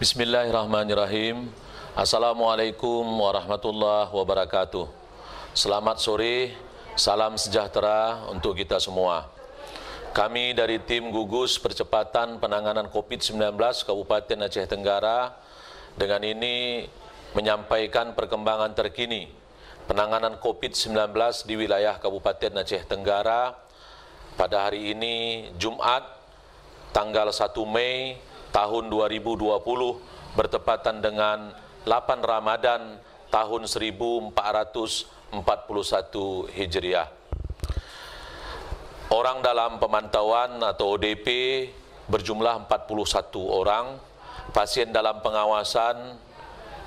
Bismillahirrahmanirrahim. Assalamualaikum warahmatullahi wabarakatuh. Selamat sore, salam sejahtera untuk kita semua. Kami dari tim gugus percepatan penanganan COVID-19 Kabupaten Aceh Tenggara dengan ini menyampaikan perkembangan terkini penanganan COVID-19 di wilayah Kabupaten Aceh Tenggara pada hari ini Jumat tanggal 1 Mei tahun 2020 bertepatan dengan 8 Ramadan tahun 1441 Hijriah. Orang dalam pemantauan atau ODP berjumlah 41 orang, pasien dalam pengawasan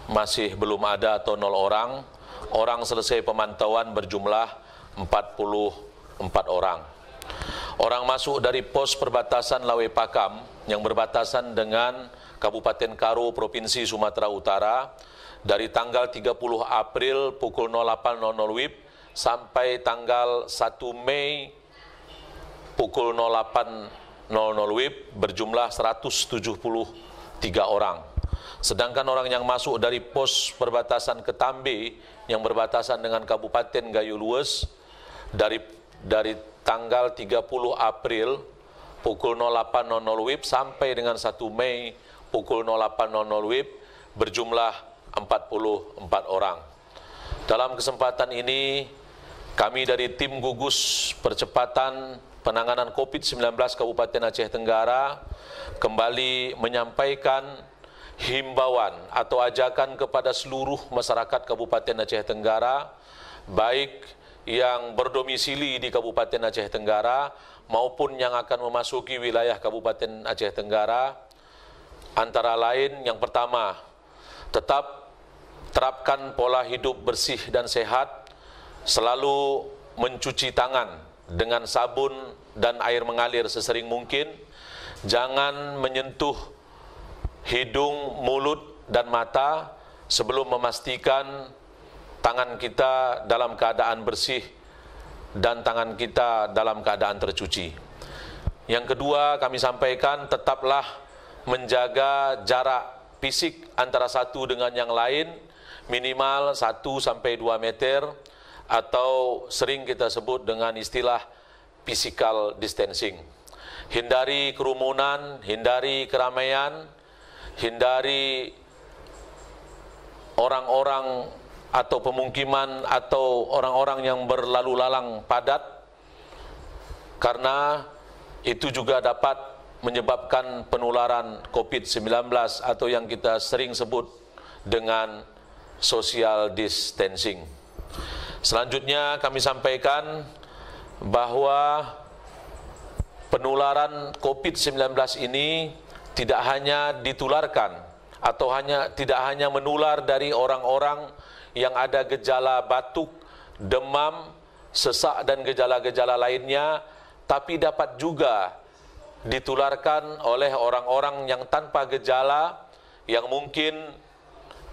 masih belum ada atau 0 orang, orang selesai pemantauan berjumlah 44 orang. Orang masuk dari pos perbatasan Lawe Pakam yang berbatasan dengan Kabupaten Karo, Provinsi Sumatera Utara dari tanggal 30 April pukul 08.00 WIB sampai tanggal 1 Mei pukul 08.00 WIB berjumlah 173 orang. Sedangkan orang yang masuk dari pos perbatasan Ketambe yang berbatasan dengan Kabupaten Gayo Lues dari tanggal 30 April pukul 08.00 WIB sampai dengan 1 Mei pukul 08.00 WIB berjumlah 44 orang. Dalam kesempatan ini kami dari tim gugus percepatan penanganan COVID-19 Kabupaten Aceh Tenggara kembali menyampaikan himbauan atau ajakan kepada seluruh masyarakat Kabupaten Aceh Tenggara, baik yang berdomisili di Kabupaten Aceh Tenggara maupun yang akan memasuki wilayah Kabupaten Aceh Tenggara, antara lain yang pertama, tetap terapkan pola hidup bersih dan sehat, selalu mencuci tangan dengan sabun dan air mengalir sesering mungkin, jangan menyentuh hidung, mulut dan mata sebelum memastikan tangan kita dalam keadaan bersih dan tangan kita dalam keadaan tercuci. Yang kedua, kami sampaikan tetaplah menjaga jarak fisik antara satu dengan yang lain minimal 1-2 meter atau sering kita sebut dengan istilah physical distancing. Hindari kerumunan, hindari keramaian, hindari orang-orang atau pemukiman atau orang-orang yang berlalu lalang padat, karena itu juga dapat menyebabkan penularan COVID-19 atau yang kita sering sebut dengan social distancing. Selanjutnya kami sampaikan bahwa penularan COVID-19 ini tidak hanya ditularkan atau tidak hanya menular dari orang-orang yang ada gejala batuk, demam, sesak dan gejala-gejala lainnya, tapi dapat juga ditularkan oleh orang-orang yang tanpa gejala, yang mungkin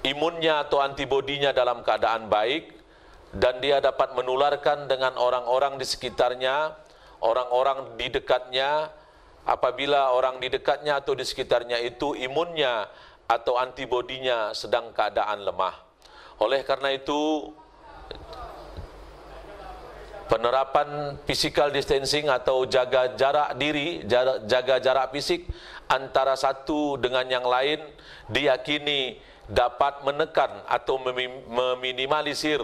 imunnya atau antibodinya dalam keadaan baik, dan dia dapat menularkan dengan orang-orang di sekitarnya, orang-orang di dekatnya, apabila orang di dekatnya atau di sekitarnya itu imunnya atau antibodinya sedang keadaan lemah. Oleh karena itu, penerapan physical distancing atau jaga jarak diri, jaga jarak fisik antara satu dengan yang lain diyakini dapat menekan atau meminimalisir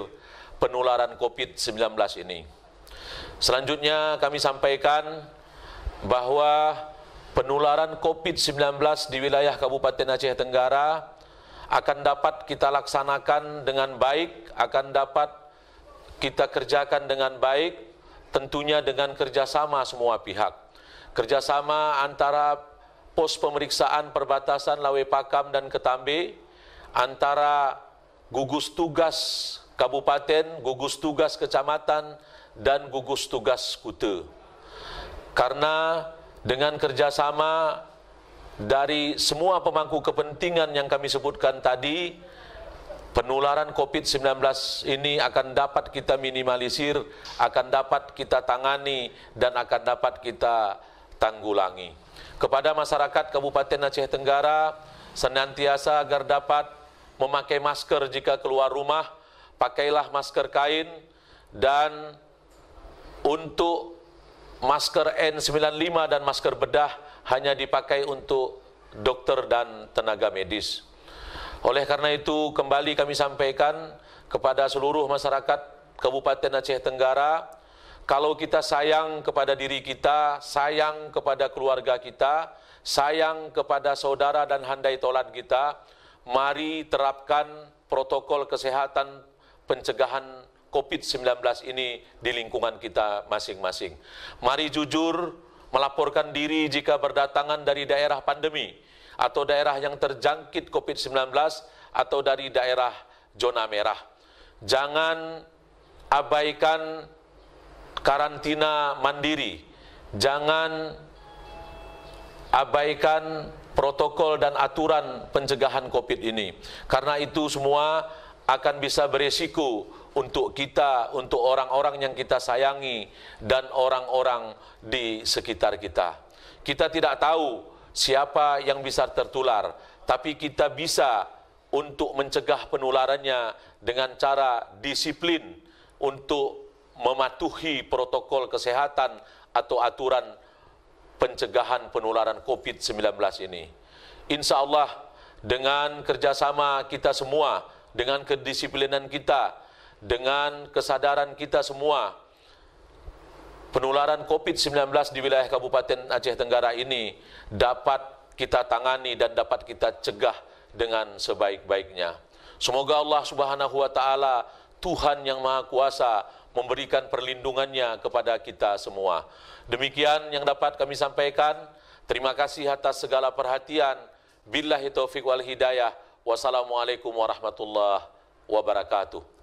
penularan COVID-19 ini. Selanjutnya kami sampaikan bahwa penularan COVID-19 di wilayah Kabupaten Aceh Tenggara akan dapat kita laksanakan dengan baik, akan dapat kita kerjakan dengan baik, tentunya dengan kerjasama semua pihak. Kerjasama antara pos pemeriksaan perbatasan Lawe Pakam dan Ketambe, antara gugus tugas kabupaten, gugus tugas kecamatan, dan gugus tugas kute. Karena dengan kerjasama dari semua pemangku kepentingan yang kami sebutkan tadi, penularan COVID-19 ini akan dapat kita minimalisir, akan dapat kita tangani, dan akan dapat kita tanggulangi. Kepada masyarakat Kabupaten Aceh Tenggara, senantiasa agar dapat memakai masker jika keluar rumah, pakailah masker kain, dan untuk masker N95 dan masker bedah hanya dipakai untuk dokter dan tenaga medis. Oleh karena itu, kembali kami sampaikan kepada seluruh masyarakat Kabupaten Aceh Tenggara, kalau kita sayang kepada diri kita, sayang kepada keluarga kita, sayang kepada saudara dan handai tolan kita, mari terapkan protokol kesehatan pencegahan COVID-19 ini di lingkungan kita masing-masing. Mari jujur melaporkan diri jika berdatangan dari daerah pandemi atau daerah yang terjangkit COVID-19 atau dari daerah zona merah. Jangan abaikan karantina mandiri, jangan abaikan protokol dan aturan pencegahan COVID ini. Karena itu semua akan bisa beresiko untuk kita, untuk orang-orang yang kita sayangi dan orang-orang di sekitar kita. Kita tidak tahu siapa yang bisa tertular, tapi kita bisa untuk mencegah penularannya dengan cara disiplin untuk mematuhi protokol kesehatan atau aturan pencegahan penularan COVID-19 ini. Insya Allah dengan kerjasama kita semua, dengan kedisiplinan kita, dengan kesadaran kita semua, penularan COVID-19 di wilayah Kabupaten Aceh Tenggara ini dapat kita tangani dan dapat kita cegah dengan sebaik-baiknya. Semoga Allah Subhanahu wa Ta'ala, Tuhan yang Maha Kuasa, memberikan perlindungannya kepada kita semua. Demikian yang dapat kami sampaikan. Terima kasih atas segala perhatian. Billahi taufiq wal hidayah. Wassalamualaikum warahmatullahi wabarakatuh.